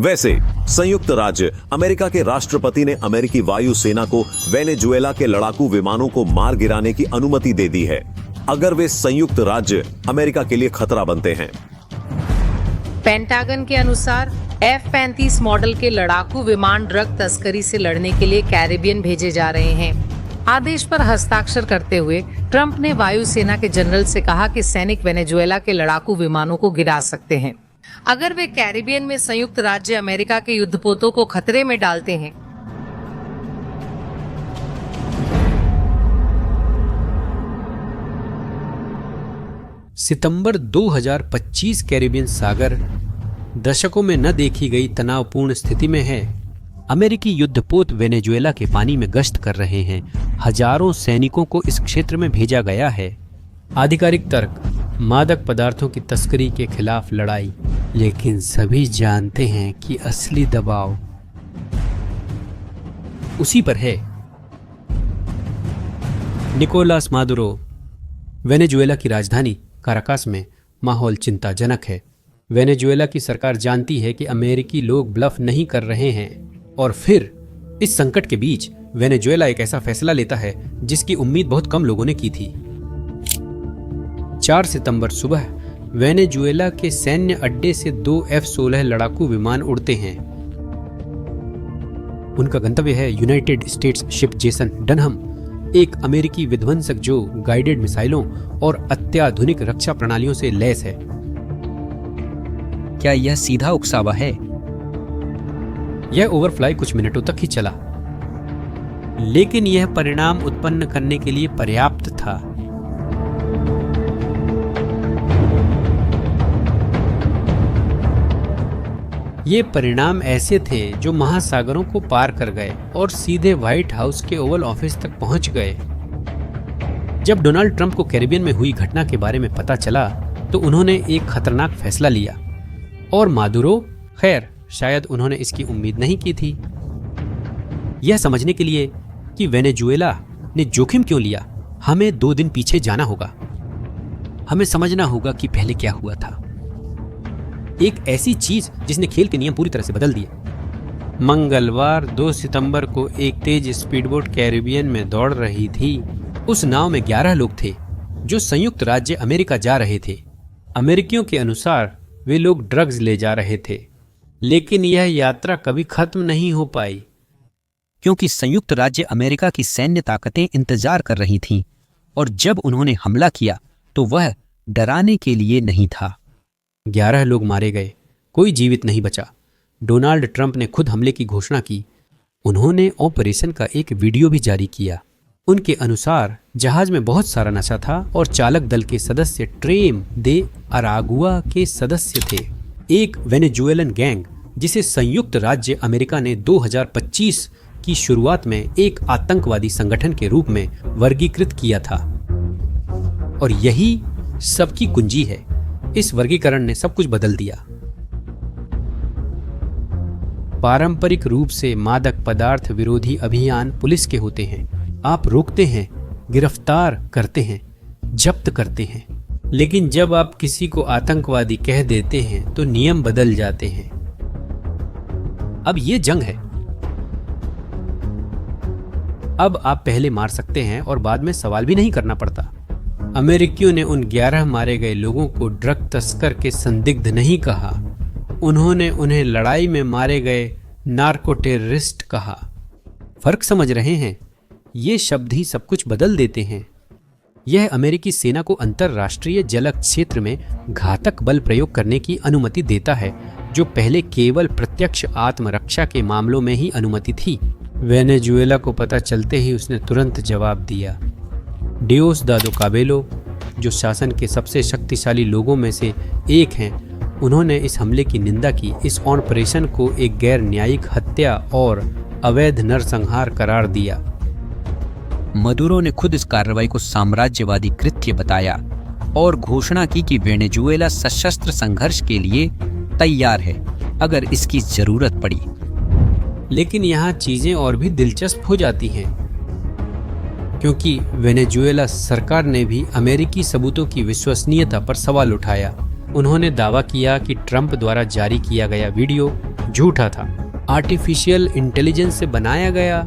वैसे संयुक्त राज्य अमेरिका के राष्ट्रपति ने अमेरिकी वायु सेना को वेनेजुएला के लड़ाकू विमानों को मार गिराने की अनुमति दे दी है अगर वे संयुक्त राज्य अमेरिका के लिए खतरा बनते हैं। पेंटागन के अनुसार F-35 मॉडल के लड़ाकू विमान ड्रग तस्करी से लड़ने के लिए कैरिबियन भेजे जा रहे हैं। आदेश पर हस्ताक्षर करते हुए ट्रंप ने वायुसेना के जनरल से कहा कि सैनिक वेनेजुएला के लड़ाकू विमानों को गिरा सकते हैं अगर वे कैरिबियन में संयुक्त राज्य अमेरिका के युद्धपोतों को खतरे में डालते हैं। सितंबर 2025 कैरिबियन सागर दशकों में न देखी गई तनावपूर्ण स्थिति में है। अमेरिकी युद्धपोत वेनेजुएला के पानी में गश्त कर रहे हैं। हजारों सैनिकों को इस क्षेत्र में भेजा गया है। आधिकारिक तर्क मादक पदार्थों की तस्करी के खिलाफ लड़ाई, लेकिन सभी जानते हैं कि असली दबाव उसी पर है। Nicolas Maduro. वेनेजुएला की राजधानी काराकास में माहौल चिंताजनक है। वेनेजुएला की सरकार जानती है कि अमेरिकी लोग ब्लफ नहीं कर रहे हैं और फिर इस संकट के बीच वेनेजुएला एक ऐसा फैसला लेता है जिसकी उम्मीद बहुत कम लोगों ने की थी। 4 सितंबर सुबह वेनेजुएला के सैन्य अड्डे से 2 F-16 लड़ाकू विमान उड़ते हैं। उनका गंतव्य है यूनाइटेड स्टेट्स शिप जेसन डनहम, एक अमेरिकी विध्वंसक जो गाइडेड मिसाइलों और अत्याधुनिक रक्षा प्रणालियों से लैस है। क्या यह सीधा उकसावा है? यह ओवरफ्लाई कुछ मिनटों तक ही चला, लेकिन यह परिणाम उत्पन्न करने के लिए पर्याप्त था। ये परिणाम ऐसे थे जो महासागरों को पार कर गए और सीधे व्हाइट हाउस के ओवल ऑफिस तक पहुंच गए। जब डोनाल्ड ट्रंप को कैरिबियन में हुई घटना के बारे में पता चला तो उन्होंने एक खतरनाक फैसला लिया और मादुरो, खैर शायद उन्होंने इसकी उम्मीद नहीं की थी। यह समझने के लिए कि वेनेजुएला ने जोखिम क्यों लिया, हमें 2 दिन पीछे जाना होगा। हमें समझना होगा कि पहले क्या हुआ था। एक ऐसी चीज जिसने खेल के नियम पूरी तरह से बदल दिए। मंगलवार 2 सितंबर को एक तेज स्पीडबोट कैरिबियन में दौड़ रही थी। उस नाव में 11 लोग थे जो संयुक्त राज्य अमेरिका जा रहे थे। अमेरिकियों के अनुसार वे लोग ड्रग्स ले जा रहे थे, लेकिन यह यात्रा कभी खत्म नहीं हो पाई क्योंकि संयुक्त राज्य अमेरिका की सैन्य ताकतें इंतजार कर रही थीं और जब उन्होंने हमला किया तो वह डराने के लिए नहीं था। 11 लोग मारे गए, कोई जीवित नहीं बचा। डोनाल्ड ट्रंप ने खुद हमले की घोषणा की। उन्होंने ऑपरेशन का एक वीडियो भी जारी किया। उनके अनुसार जहाज में बहुत सारा नशा था और चालक दल के सदस्य ट्रेम दे अरागुआ के सदस्य थे, एक वेनेजुएलन गैंग जिसे संयुक्त राज्य अमेरिका ने 2025 की शुरुआत में एक आतंकवादी संगठन के रूप में वर्गीकृत किया था। और यही सबकी कुंजी है। इस वर्गीकरण ने सब कुछ बदल दिया। पारंपरिक रूप से मादक पदार्थ विरोधी अभियान पुलिस के होते हैं। आप रोकते हैं, गिरफ्तार करते हैं, जब्त करते हैं, लेकिन जब आप किसी को आतंकवादी कह देते हैं तो नियम बदल जाते हैं। अब ये जंग है। अब आप पहले मार सकते हैं और बाद में सवाल भी नहीं करना पड़ता। अमेरिकियों ने उन 11 मारे गए लोगों को ड्रग तस्कर के संदिग्ध नहीं कहा। उन्होंने उन्हें लड़ाई में मारे गए नार्को टेररिस्ट कहा। फर्क समझ रहे हैं? ये शब्द ही सब कुछ बदल देते हैं। यह अमेरिकी सेना को अंतरराष्ट्रीय जल क्षेत्र में घातक बल प्रयोग करने की अनुमति देता है, जो पहले केवल प्रत्यक्ष आत्मरक्षा के मामलों में ही अनुमति थी। वेनेजुएला को पता चलते ही उसने तुरंत जवाब दिया। डियोसदादो काबेलो, जो शासन के सबसे शक्तिशाली लोगों में से एक हैं, उन्होंने इस हमले की निंदा की। इस ऑपरेशन को एक गैर न्यायिक हत्या और अवैध नरसंहार करार दिया। मदुरो ने खुद इस कार्रवाई को साम्राज्यवादी कृत्य बताया और घोषणा की कि वेनेजुएला सशस्त्र संघर्ष के लिए तैयार है अगर इसकी जरूरत पड़ी। लेकिन यहाँ चीजें और भी दिलचस्प हो जाती हैं, क्योंकि वेनेजुएला सरकार ने भी अमेरिकी सबूतों की विश्वसनीयता पर सवाल उठाया। उन्होंने दावा किया कि ट्रंप द्वारा जारी किया गया वीडियो, झूठा था, आर्टिफिशियल इंटेलिजेंस से बनाया गया,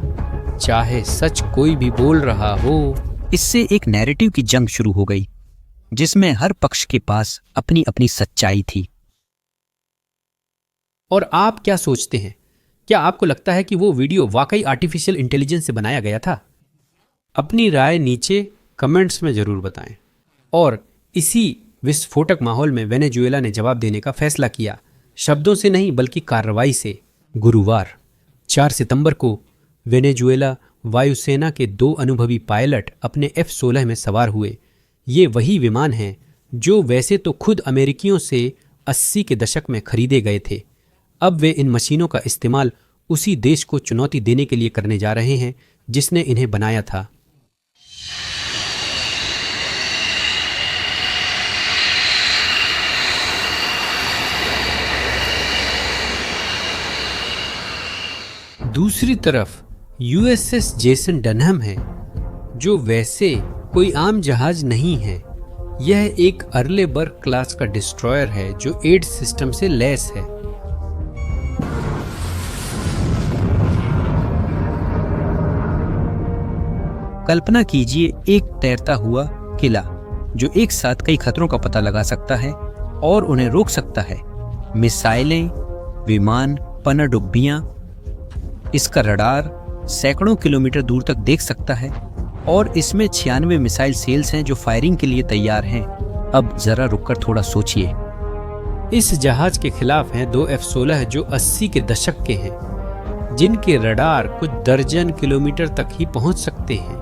चाहे सच कोई भी बोल रहा हो। इससे एक नैरेटिव की जंग शुरू हो गई जिसमें हर पक्ष के पास अपनी अपनी सच्चाई थी। और आप क्या सोचते हैं? क्या आपको लगता है कि वो वीडियो वाकई आर्टिफिशियल इंटेलिजेंस से बनाया गया था? अपनी राय नीचे कमेंट्स में जरूर बताएं। और इसी विस्फोटक माहौल में वेनेजुएला ने जवाब देने का फैसला किया, शब्दों से नहीं बल्कि कार्रवाई से। गुरुवार 4 सितंबर को वेनेजुएला वायुसेना के 2 अनुभवी पायलट अपने F-16 में सवार हुए। ये वही विमान हैं जो वैसे तो खुद अमेरिकियों से 80 के दशक में खरीदे गए थे। अब वे इन मशीनों का इस्तेमाल उसी देश को चुनौती देने के लिए करने जा रहे हैं जिसने इन्हें बनाया था। दूसरी तरफ USS जेसन डनहम है, जो वैसे कोई आम जहाज नहीं है। यह एक अर्लेबर्ग क्लास का डिस्ट्रॉयर है जो 8 सिस्टम से लैस है। कल्पना कीजिए एक तैरता हुआ किला जो एक साथ कई खतरों का पता लगा सकता है और उन्हें रोक सकता है। मिसाइलें, विमान, पनडुब्बियां। इसका रडार सैकड़ों किलोमीटर दूर तक देख सकता है और इसमें 96 मिसाइल सेल्स हैं जो फायरिंग के लिए तैयार हैं। अब जरा रुककर थोड़ा सोचिए। इस जहाज के खिलाफ हैं 2 F-16 जो 80 के दशक के हैं, जिनके रडार कुछ दर्जन किलोमीटर तक ही पहुंच सकते हैं।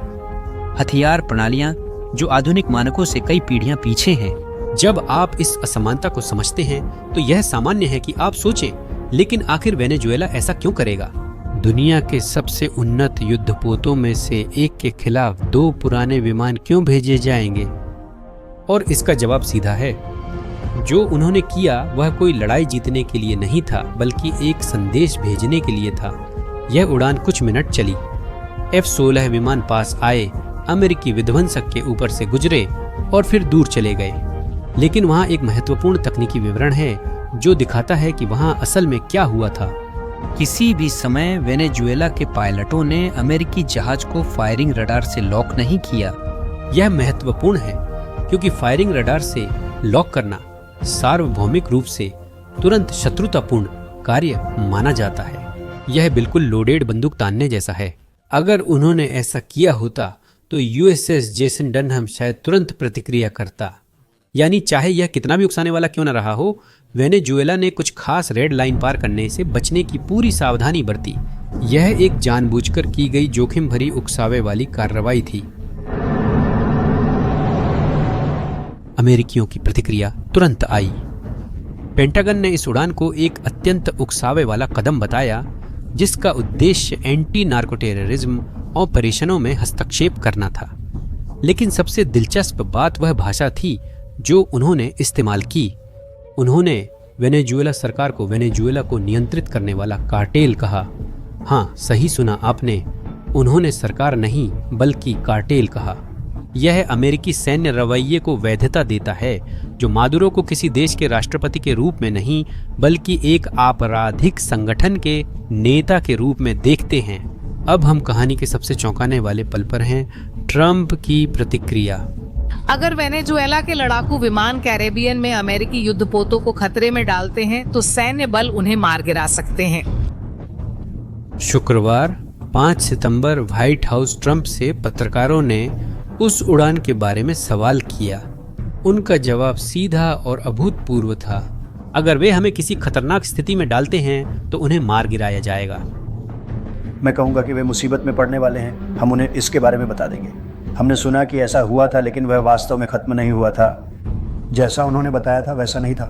हथियार प्रणालियां जो आधुनिक मानकों से कई पीढ़ियां पीछे हैं। जब आप इस असमानता को समझते हैं तो यह सामान्य है कि आप सोचें, लेकिन आखिर वेनेजुएला ऐसा क्यों करेगा? दुनिया के सबसे उन्नत युद्धपोतों में से एक के खिलाफ 2 पुराने विमान क्यों भेजे जाएंगे? और इसका जवाब सीधा है। जो उन्होंने किया वह कोई लड़ाई जीतने के लिए नहीं था, बल्कि एक संदेश भेजने के लिए था। यह उड़ान कुछ मिनट चली। F-16 विमान पास आए, अमेरिकी विध्वंसक के ऊपर से गुजरे और फिर दूर चले गए। लेकिन वहाँ एक महत्वपूर्ण तकनीकी विवरण है जो दिखाता है कि वहाँ असल में क्या हुआ था। किसी भी समय वेनेजुएला के पायलटों ने अमेरिकी जहाज को फायरिंग रडार से लॉक नहीं किया। यह महत्वपूर्ण है क्योंकि फायरिंग रडार से लॉक करना सार्वभौमिक रूप से तुरंत शत्रुतापूर्ण कार्य माना जाता है। यह बिल्कुल लोडेड बंदूक तानने जैसा है। अगर उन्होंने ऐसा किया होता तो USS जेसन डनहम शायद तुरंत प्रतिक्रिया करता। यानी चाहे यह कितना भी उकसाने वाला क्यों न रहा हो, वेनेजुएला ने कुछ खास रेड लाइन पार करने से बचने की पूरी सावधानी बरती। यह एक जानबूझकर की गई जोखिम भरी उकसावे वाली कार्रवाई थी। अमेरिकियों की प्रतिक्रिया तुरंत आई। पेंटागन ने इस उड़ान को एक अत्यंत उकसावे वाला कदम बताया जिसका उद्देश्य एंटी नार्को टेररिज्म ऑपरेशनों में हस्तक्षेप करना था। लेकिन सबसे दिलचस्प बात वह भाषा थी जो उन्होंने इस्तेमाल की। उन्होंने वेनेजुएला सरकार को वेनेजुएला को नियंत्रित करने वाला कार्टेल कहा। हाँ, सही सुना आपने, उन्होंने सरकार नहीं बल्कि कार्टेल कहा। यह अमेरिकी सैन्य रवैये को वैधता देता है जो मादुरो को किसी देश के राष्ट्रपति के रूप में नहीं बल्कि एक आपराधिक संगठन के नेता के रूप में देखते हैं। अब हम कहानी के सबसे चौंकाने वाले पल पर हैं, ट्रंप की प्रतिक्रिया। अगर वेनेजुएला के लड़ाकू विमान कैरेबियन में अमेरिकी युद्धपोतों को खतरे में डालते हैं तो सैन्य बल उन्हें मार गिरा सकते हैं। शुक्रवार 5 सितंबर व्हाइट हाउस ट्रंप से पत्रकारों ने उस उड़ान के बारे में सवाल किया। उनका जवाब सीधा और अभूतपूर्व था। अगर वे हमें किसी खतरनाक स्थिति में डालते हैं तो उन्हें मार गिराया जाएगा। मैं कहूँगा कि वे मुसीबत में पड़ने वाले हैं, हम उन्हें इसके बारे में बता देंगे। हमने सुना कि ऐसा हुआ था लेकिन वह वास्तव में ख़त्म नहीं हुआ था। जैसा उन्होंने बताया था वैसा नहीं था।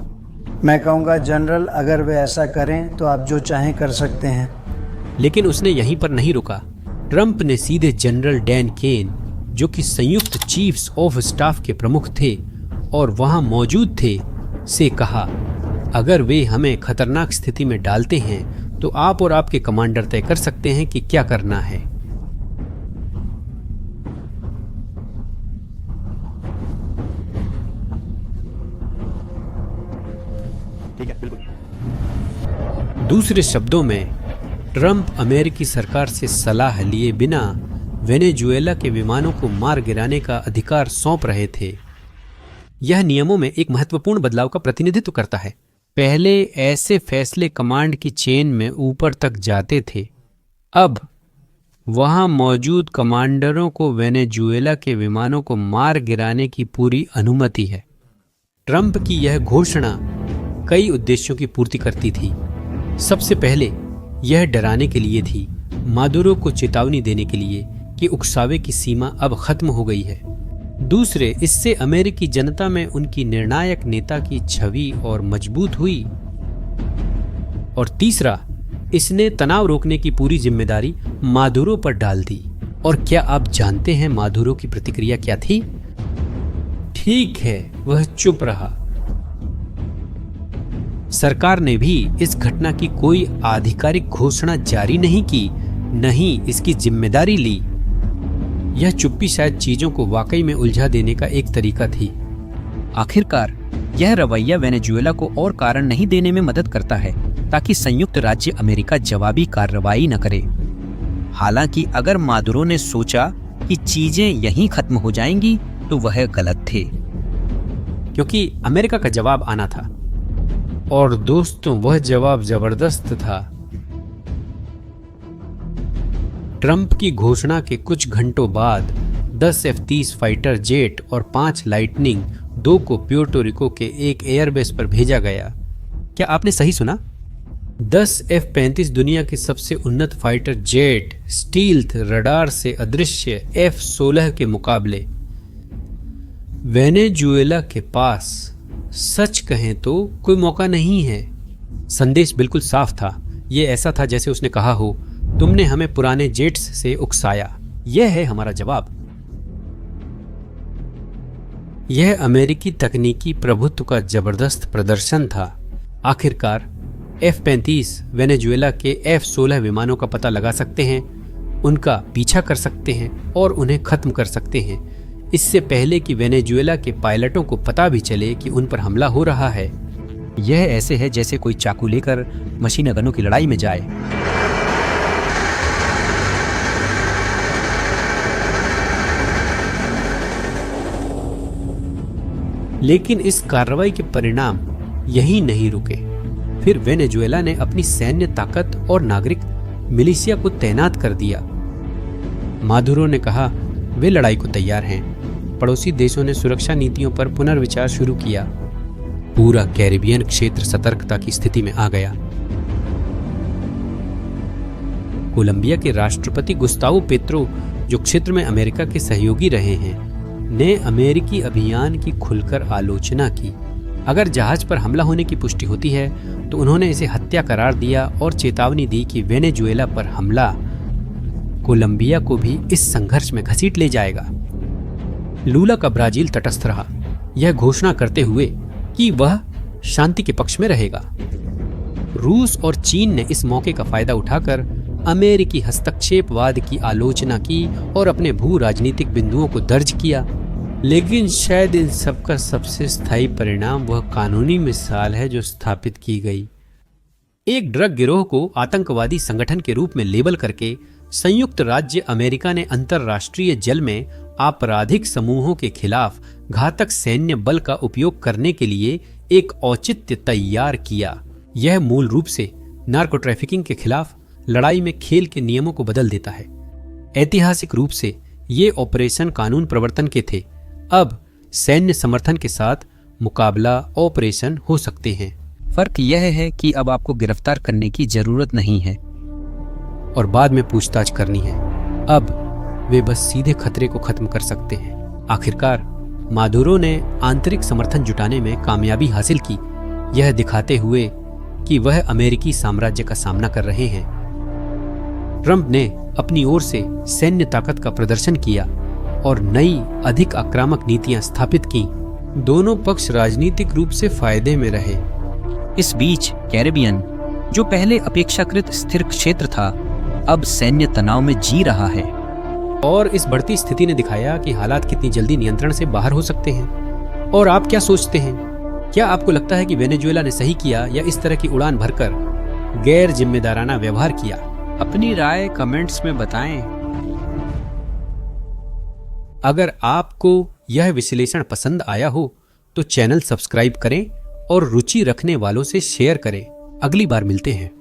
मैं कहूँगा जनरल, अगर वे ऐसा करें तो आप जो चाहें कर सकते हैं। लेकिन उसने यहीं पर नहीं रुका। ट्रंप ने सीधे जनरल डैन केन, जो कि संयुक्त चीफ्स ऑफ स्टाफ के प्रमुख थे और वहां मौजूद थे, से कहा, अगर वे हमें खतरनाक स्थिति में डालते हैं तो आप और आपके कमांडर तय कर सकते हैं कि क्या करना है। ठीक है, बिल्कुल। दूसरे शब्दों में, ट्रंप अमेरिकी सरकार से सलाह लिए बिना वेनेजुएला के विमानों को मार गिराने का अधिकार सौंप रहे थे। यह नियमों में एक महत्वपूर्ण बदलाव का प्रतिनिधित्व करता है। पहले ऐसे फैसले कमांड की चेन में ऊपर तक जाते थे, अब वहां मौजूद कमांडरों को वेनेजुएला के विमानों को मार गिराने की पूरी अनुमति है। ट्रंप की यह घोषणा कई उद्देश्यों की पूर्ति करती थी। सबसे पहले यह डराने के लिए थी, मादुरो को चेतावनी देने के लिए कि उकसावे की सीमा अब खत्म हो गई है। दूसरे, इससे अमेरिकी जनता में उनकी निर्णायक नेता की छवि और मजबूत हुई। और तीसरा, इसने तनाव रोकने की पूरी जिम्मेदारी मादुरो पर डाल दी। और क्या आप जानते हैं मादुरो की प्रतिक्रिया क्या थी? ठीक है, वह चुप रहा। सरकार ने भी इस घटना की कोई आधिकारिक घोषणा जारी नहीं की, नहीं इसकी जिम्मेदारी ली। यह चुप्पी शायद चीजों को वाकई में उलझा देने का एक तरीका थी। आखिरकार यह रवैया वेनेजुएला को और कारण नहीं देने में मदद करता है ताकि संयुक्त राज्य अमेरिका जवाबी कार्रवाई न करे। हालांकि अगर मादुरो ने सोचा कि चीजें यहीं खत्म हो जाएंगी तो वह गलत थे, क्योंकि अमेरिका का जवाब आना था। और दोस्तों, वह जवाब जबरदस्त था। ट्रंप की घोषणा के कुछ घंटों बाद 10 F-30 फाइटर जेट और 5 लाइटनिंग 2 को प्यूर्टो रिको के एक एयरबेस पर भेजा गया। क्या आपने सही सुना? 10 F-35 दुनिया के सबसे उन्नत फाइटर जेट स्टील्थ रडार से अदृश्य F-16 के मुकाबले। वेनेजुएला के पास सच कहें तो कोई मौका नहीं है। संदेश बिल्कुल साफ था। यह ऐसा था जैसे उसने कहा हो, तुमने हमें पुराने जेट्स से उकसाया, यह है हमारा जवाब। यह अमेरिकी तकनीकी प्रभुत्व का जबरदस्त प्रदर्शन था। आखिरकार F-35 वेनेजुएला के F-16 विमानों का पता लगा सकते हैं, उनका पीछा कर सकते हैं और उन्हें खत्म कर सकते हैं, इससे पहले कि वेनेजुएला के पायलटों को पता भी चले कि उन पर हमला हो रहा है। यह ऐसे है जैसे कोई चाकू लेकर मशीन गनों की लड़ाई में जाए। लेकिन इस कार्रवाई के परिणाम यहीं नहीं रुके। फिर वेनेजुएला ने अपनी सैन्य ताकत और नागरिक मिलिशिया को तैनात कर दिया। मादुरो ने कहा वे लड़ाई को तैयार हैं। पड़ोसी देशों ने सुरक्षा नीतियों पर पुनर्विचार शुरू किया। पूरा कैरिबियन क्षेत्र सतर्कता की स्थिति में आ गया। कोलंबिया के राष्ट्रपति गुस्तावो पेत्रो, जो क्षेत्र में अमेरिका के सहयोगी रहे हैं, ने अमेरिकी अभियान की खुलकर आलोचना की। अगर जहाज पर हमला होने की पुष्टि होती है तो उन्होंने इसे हत्या करार दिया और चेतावनी दी कि वेनेजुएला पर हमला कोलंबिया को भी इस संघर्ष में घसीट ले जाएगा। लूला का ब्राजील तटस्थ रहा, यह घोषणा करते हुए कि वह शांति के पक्ष में रहेगा। रूस और चीन ने इस मौके का फायदा उठाकर अमेरिकी हस्तक्षेपवाद की आलोचना की और अपने भू राजनीतिक बिंदुओं को दर्ज किया। लेकिन शायद इन सबका सबसे स्थायी परिणाम वह कानूनी मिसाल है जो स्थापित की गई। एक ड्रग गिरोह को आतंकवादी संगठन के रूप में लेबल करके संयुक्त राज्य अमेरिका ने अंतर्राष्ट्रीय जल में आपराधिक समूहों के खिलाफ घातक सैन्य बल का उपयोग करने के लिए एक औचित्य तैयार किया। यह मूल रूप से नार्को ट्रैफिकिंग के खिलाफ लड़ाई में खेल के नियमों को बदल देता है। ऐतिहासिक रूप से ये ऑपरेशन कानून प्रवर्तन के थे, अब सैन्य समर्थन के साथ मुकाबला ऑपरेशन हो सकते हैं। फर्क यह है कि अब आपको गिरफ्तार करने की जरूरत नहीं है और बाद में पूछताछ करनी है। अब वे बस सीधे खतरे को खत्म कर सकते हैं। आखिरकार मादुरो ने आंतरिक समर्थन जुटाने में कामयाबी हासिल की, यह दिखाते हुए कि वह अमेरिकी साम्राज्य का सामना कर रहे हैं। ट्रंप ने अपनी ओर से सैन्य ताकत का प्रदर्शन किया और नई अधिक आक्रामक नीतियां स्थापित की। दोनों पक्ष राजनीतिक रूप से फायदे में रहे। इस बीच कैरिबियन, जो पहले अपेक्षाकृत स्थिर क्षेत्र था, अब सैन्य तनाव में जी रहा है। और इस बढ़ती स्थिति ने दिखाया कि हालात कितनी जल्दी नियंत्रण से बाहर हो सकते हैं। और आप क्या सोचते हैं? क्या आपको लगता है कि वेनेजुएला ने सही किया या इस तरह की उड़ान भरकर गैर जिम्मेदाराना व्यवहार किया। अपनी राय कमेंट्स में बताएं। अगर आपको यह विश्लेषण पसंद आया हो तो चैनल सब्सक्राइब करें और रुचि रखने वालों से शेयर करें। अगली बार मिलते हैं।